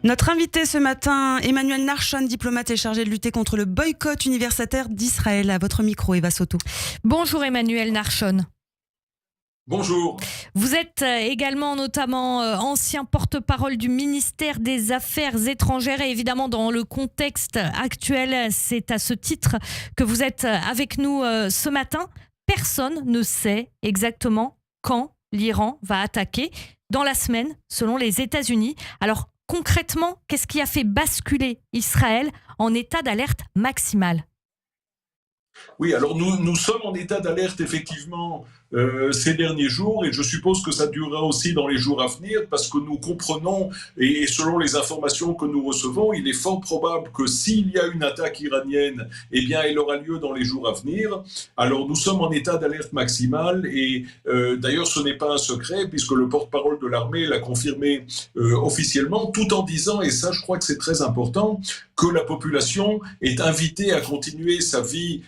Notre invité ce matin, Emmanuel Narchon, diplomate et chargé de lutter contre le boycott universitaire d'Israël. À votre micro, Eva Soto. Bonjour Emmanuel Narchon. Bonjour. Vous êtes également notamment ancien porte-parole du ministère des Affaires étrangères et évidemment dans le contexte actuel, c'est à ce titre que vous êtes avec nous ce matin. Personne ne sait exactement quand l'Iran va attaquer dans la semaine selon les États-Unis. Alors concrètement, qu'est-ce qui a fait basculer Israël en état d'alerte maximale ? Oui, alors nous sommes en état d'alerte effectivement ces derniers jours et je suppose que ça durera aussi dans les jours à venir parce que nous comprenons et selon les informations que nous recevons, il est fort probable que s'il y a une attaque iranienne, eh bien elle aura lieu dans les jours à venir. Alors nous sommes en état d'alerte maximale et d'ailleurs ce n'est pas un secret puisque le porte-parole de l'armée l'a confirmé officiellement tout en disant, et ça je crois que c'est très important, que la population est invitée à continuer sa vie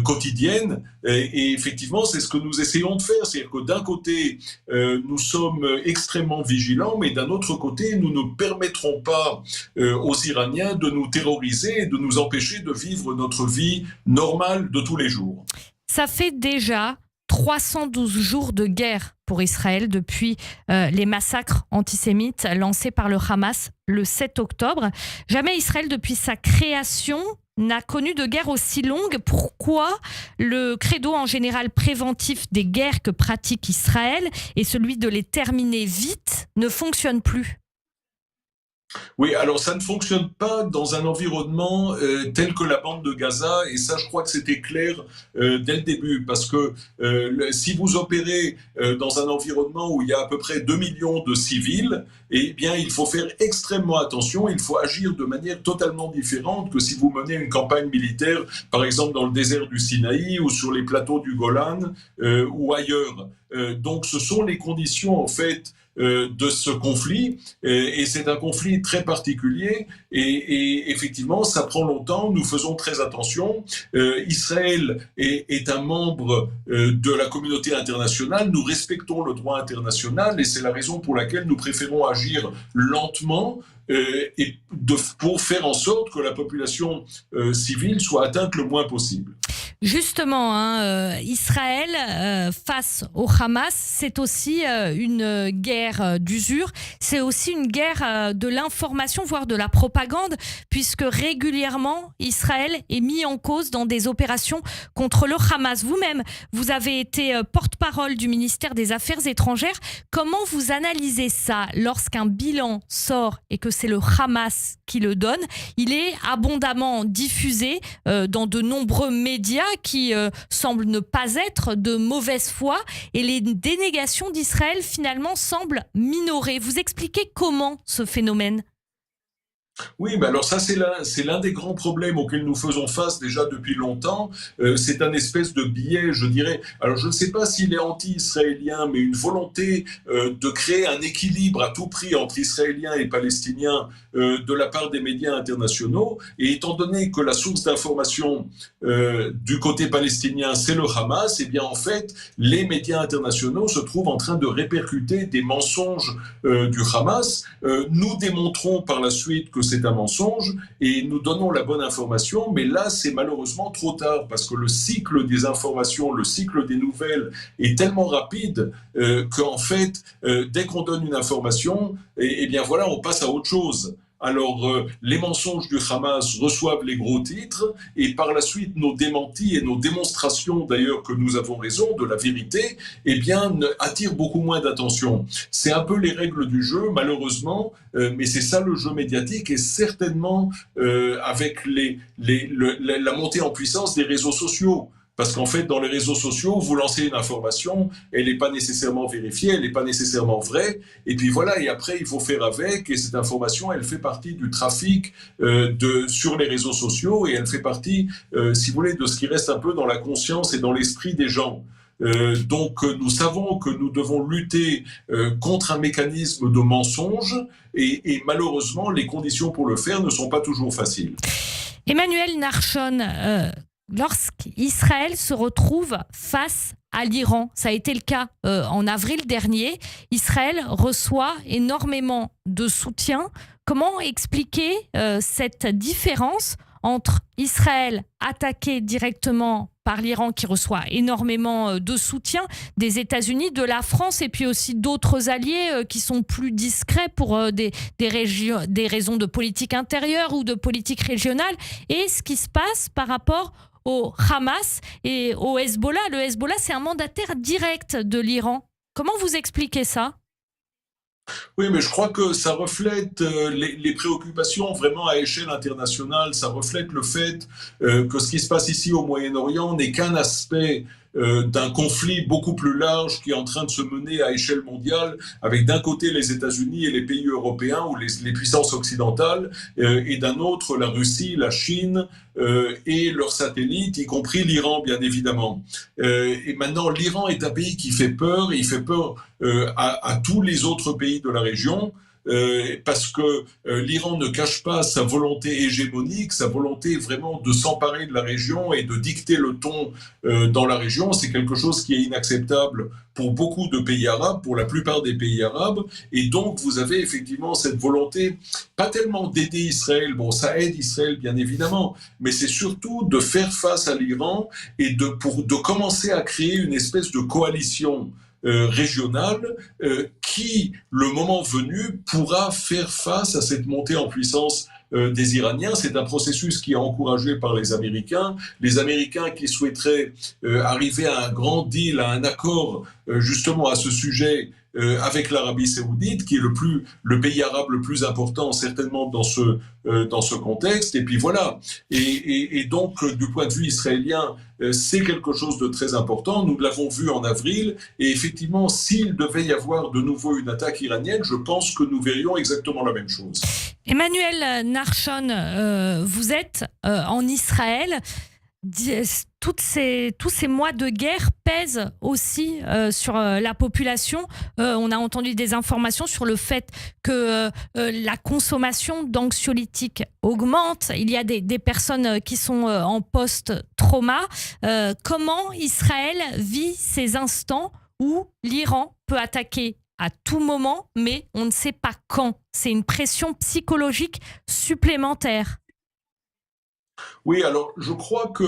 quotidienne et effectivement c'est ce que nous essayons de faire, c'est-à-dire que d'un côté nous sommes extrêmement vigilants mais d'un autre côté nous ne permettrons pas aux Iraniens de nous terroriser et de nous empêcher de vivre notre vie normale de tous les jours. Ça fait déjà 312 jours de guerre pour Israël depuis les massacres antisémites lancés par le Hamas le 7 octobre. Jamais Israël, depuis sa création, n'a connu de guerre aussi longue. Pourquoi le credo en général préventif des guerres que pratique Israël et celui de les terminer vite ne fonctionne plus ? Oui, alors ça ne fonctionne pas dans un environnement tel que la bande de Gaza, et ça je crois que c'était clair dès le début, parce que si vous opérez dans un environnement où il y a à peu près 2 millions de civils, eh bien il faut faire extrêmement attention, il faut agir de manière totalement différente que si vous menez une campagne militaire, par exemple dans le désert du Sinaï ou sur les plateaux du Golan ou ailleurs. Donc ce sont les conditions en fait de ce conflit et c'est un conflit très particulier et effectivement ça prend longtemps, nous faisons très attention. Israël est un membre de la communauté internationale, nous respectons le droit international et c'est la raison pour laquelle nous préférons agir lentement pour faire en sorte que la population civile soit atteinte le moins possible. Justement, Israël face au Hamas, c'est aussi une guerre d'usure, c'est aussi une guerre de l'information, voire de la propagande, puisque régulièrement, Israël est mis en cause dans des opérations contre le Hamas. Vous-même, vous avez été porte-parole du ministère des Affaires étrangères. Comment vous analysez ça lorsqu'un bilan sort et que c'est le Hamas qui le donne ? Il est abondamment diffusé dans de nombreux médias qui semblent ne pas être de mauvaise foi et les dénégations d'Israël finalement semblent minorées. Vous expliquez comment ce phénomène ? Oui, mais alors ça c'est l'un des grands problèmes auxquels nous faisons face déjà depuis longtemps. C'est un espèce de biais, je dirais. Alors je ne sais pas s'il est anti-israélien, mais une volonté de créer un équilibre à tout prix entre Israéliens et Palestiniens de la part des médias internationaux. Et étant donné que la source d'information du côté palestinien c'est le Hamas, et bien en fait les médias internationaux se trouvent en train de répercuter des mensonges du Hamas. Nous démontrons par la suite que c'est un mensonge et nous donnons la bonne information, mais là c'est malheureusement trop tard parce que le cycle des informations, le cycle des nouvelles est tellement rapide qu'en fait dès qu'on donne une information, et bien voilà, on passe à autre chose. Alors, les mensonges du Hamas reçoivent les gros titres et par la suite, nos démentis et nos démonstrations, d'ailleurs, que nous avons raison de la vérité, eh bien, attirent beaucoup moins d'attention. C'est un peu les règles du jeu, malheureusement, mais c'est ça le jeu médiatique et certainement avec la montée en puissance des réseaux sociaux. Parce qu'en fait, dans les réseaux sociaux, vous lancez une information, elle n'est pas nécessairement vérifiée, elle n'est pas nécessairement vraie, et puis voilà, et après, il faut faire avec, et cette information, elle fait partie du trafic sur les réseaux sociaux, et elle fait partie, si vous voulez, de ce qui reste un peu dans la conscience et dans l'esprit des gens. Donc, nous savons que nous devons lutter contre un mécanisme de mensonge, et malheureusement, les conditions pour le faire ne sont pas toujours faciles. Emmanuel Narchon, lorsqu'Israël se retrouve face à l'Iran, ça a été le cas en avril dernier, Israël reçoit énormément de soutien. Comment expliquer cette différence entre Israël attaqué directement par l'Iran qui reçoit énormément de soutien des États-Unis, de la France et puis aussi d'autres alliés qui sont plus discrets pour des raisons de politique intérieure ou de politique régionale, et ce qui se passe par rapport au Hamas et au Hezbollah. Le Hezbollah, c'est un mandataire direct de l'Iran. Comment vous expliquez ça ? Oui, mais je crois que ça reflète les préoccupations vraiment à échelle internationale. Ça reflète le fait que ce qui se passe ici au Moyen-Orient n'est qu'un aspect d'un conflit beaucoup plus large qui est en train de se mener à échelle mondiale, avec d'un côté les États-Unis et les pays européens ou les puissances occidentales, et d'un autre la Russie, la Chine et leurs satellites, y compris l'Iran bien évidemment. Et maintenant, l'Iran est un pays qui fait peur, et il fait peur à tous les autres pays de la région. Parce que l'Iran ne cache pas sa volonté hégémonique, sa volonté vraiment de s'emparer de la région et de dicter le ton dans la région. C'est quelque chose qui est inacceptable pour beaucoup de pays arabes, pour la plupart des pays arabes. Et donc, vous avez effectivement cette volonté, pas tellement d'aider Israël, bon, ça aide Israël bien évidemment, mais c'est surtout de faire face à l'Iran et de commencer à créer une espèce de coalition régionale qui, le moment venu, pourra faire face à cette montée en puissance des Iraniens. C'est un processus qui est encouragé par les Américains qui souhaiteraient arriver à un grand deal, à un accord justement à ce sujet avec l'Arabie Saoudite, qui est le pays arabe le plus important certainement dans ce contexte. Et puis voilà. Et donc, du point de vue israélien, c'est quelque chose de très important. Nous l'avons vu en avril. Et effectivement, s'il devait y avoir de nouveau une attaque iranienne, je pense que nous verrions exactement la même chose. Emmanuel Narshon, vous êtes en Israël. Tous ces mois de guerre pèsent aussi sur la population. On a entendu des informations sur le fait que la consommation d'anxiolytiques augmente. Il y a des personnes qui sont en post-trauma. Comment Israël vit ces instants où l'Iran peut attaquer à tout moment, mais on ne sait pas quand? C'est une pression psychologique supplémentaire. Oui, alors je crois que,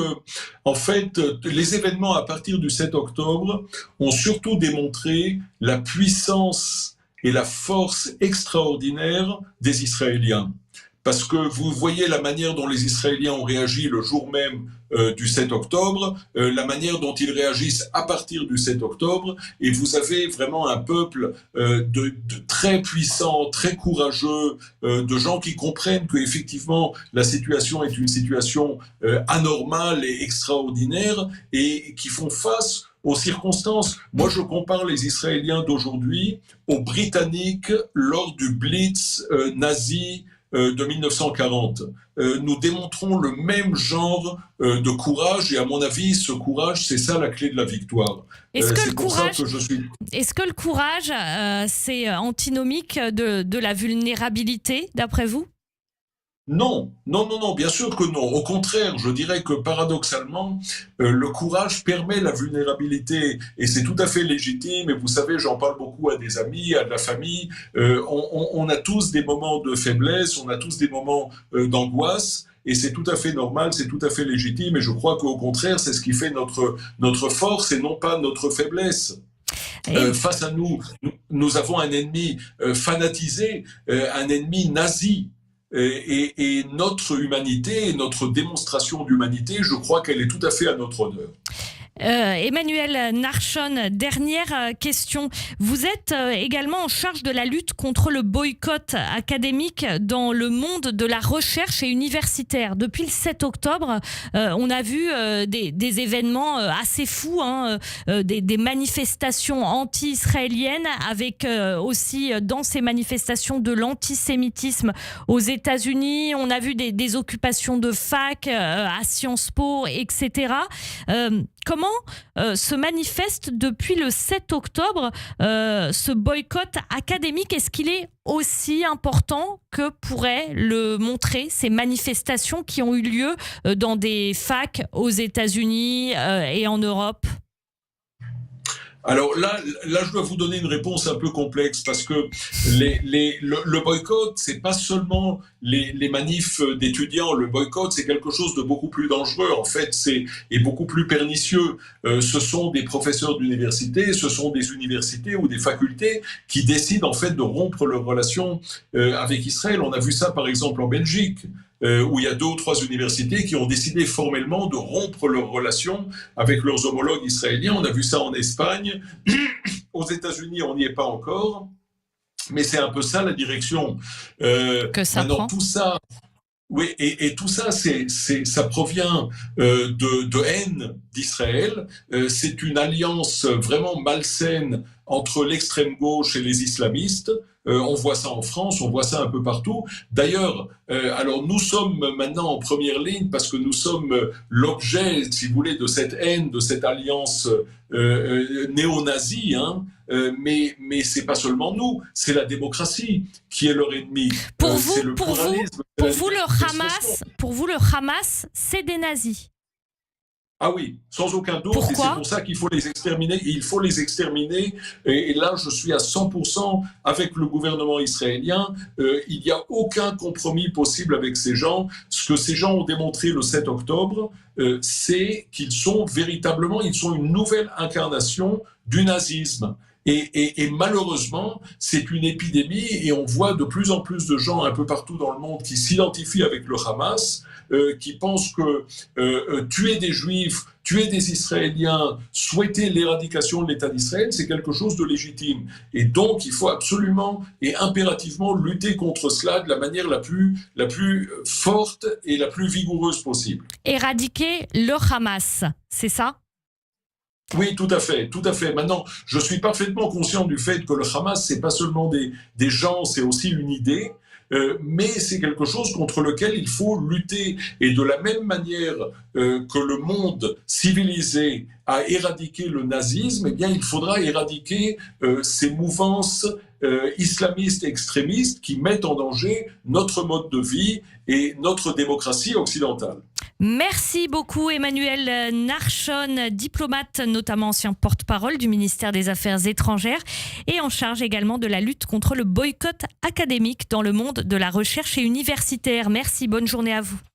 en fait, les événements à partir du 7 octobre ont surtout démontré la puissance et la force extraordinaire des Israéliens. Parce que vous voyez la manière dont les Israéliens ont réagi le jour même du 7 octobre, la manière dont ils réagissent à partir du 7 octobre, et vous avez vraiment un peuple de très puissant, très courageux, de gens qui comprennent qu'effectivement la situation est une situation anormale et extraordinaire, et qui font face aux circonstances. Moi, je compare les Israéliens d'aujourd'hui aux Britanniques lors du Blitz nazi de 1940. Nous démontrons le même genre de courage, et à mon avis, ce courage, c'est ça la clé de la victoire. Est-ce que le courage, c'est antinomique de la vulnérabilité, d'après vous ? Non, bien sûr que non. Au contraire, je dirais que paradoxalement, le courage permet la vulnérabilité, et c'est tout à fait légitime. Et vous savez, j'en parle beaucoup à des amis, à de la famille. On a tous des moments de faiblesse, on a tous des moments d'angoisse. Et c'est tout à fait normal, c'est tout à fait légitime. Et je crois qu'au contraire, c'est ce qui fait notre force et non pas notre faiblesse. Face à nous avons un ennemi fanatisé, un ennemi nazi. Et notre humanité, notre démonstration d'humanité, je crois qu'elle est tout à fait à notre honneur. Emmanuel Narshon, dernière question. Vous êtes également en charge de la lutte contre le boycott académique dans le monde de la recherche et universitaire. Depuis le 7 octobre, on a vu des événements assez fous, des manifestations anti-israéliennes, avec aussi dans ces manifestations de l'antisémitisme aux États-Unis. On a vu des occupations de fac à Sciences Po, etc. Comment se manifeste depuis le 7 octobre ce boycott académique? Est-ce qu'il est aussi important que pourraient le montrer ces manifestations qui ont eu lieu dans des facs aux États-Unis et en Europe? Alors là, je dois vous donner une réponse un peu complexe parce que le boycott, c'est pas seulement les manifs d'étudiants. Le boycott, c'est quelque chose de beaucoup plus dangereux. En fait, et beaucoup plus pernicieux. Ce sont des professeurs d'université, ce sont des universités ou des facultés qui décident en fait de rompre leurs relations avec Israël. On a vu ça par exemple en Belgique. Où il y a 2 ou 3 universités qui ont décidé formellement de rompre leurs relations avec leurs homologues israéliens. On a vu ça en Espagne. Aux États-Unis, on n'y est pas encore. Mais c'est un peu ça la direction. Que ça Maintenant, prend. tout ça, oui, et tout ça, ça provient de haine d'Israël. C'est une alliance vraiment malsaine entre l'extrême gauche et les islamistes. On voit ça en France, on voit ça un peu partout. D'ailleurs, alors nous sommes maintenant en première ligne parce que nous sommes l'objet, si vous voulez, de cette haine, de cette alliance néo-nazie. Hein. Mais c'est pas seulement nous, c'est la démocratie qui est leur ennemi. Pour C'est le pluralisme, c'est la liberté d'expression. Pour vous, le Hamas, c'est des nazis. Ah oui, sans aucun doute, Pourquoi ? et c'est pour ça qu'il faut les exterminer. Et il faut les exterminer. Et là, je suis à 100% avec le gouvernement israélien. Il n'y a aucun compromis possible avec ces gens. Ce que ces gens ont démontré le 7 octobre, c'est qu'ils sont véritablement, ils sont une nouvelle incarnation du nazisme. Et malheureusement, c'est une épidémie et on voit de plus en plus de gens un peu partout dans le monde qui s'identifient avec le Hamas, qui pensent que tuer des Juifs, tuer des Israéliens, souhaiter l'éradication de l'État d'Israël, c'est quelque chose de légitime. Et donc, il faut absolument et impérativement lutter contre cela de la manière la plus forte et la plus vigoureuse possible. Éradiquer le Hamas, c'est ça ? Oui, tout à fait, tout à fait. Maintenant, je suis parfaitement conscient du fait que le Hamas, c'est pas seulement des gens, c'est aussi une idée, mais c'est quelque chose contre lequel il faut lutter. Et de la même manière que le monde civilisé a éradiqué le nazisme, eh bien, il faudra éradiquer ces mouvances islamistes extrémistes qui mettent en danger notre mode de vie et notre démocratie occidentale. Merci beaucoup Emmanuel Narchon, diplomate, notamment ancien porte-parole du ministère des Affaires étrangères et en charge également de la lutte contre le boycott académique dans le monde de la recherche et universitaire. Merci, bonne journée à vous.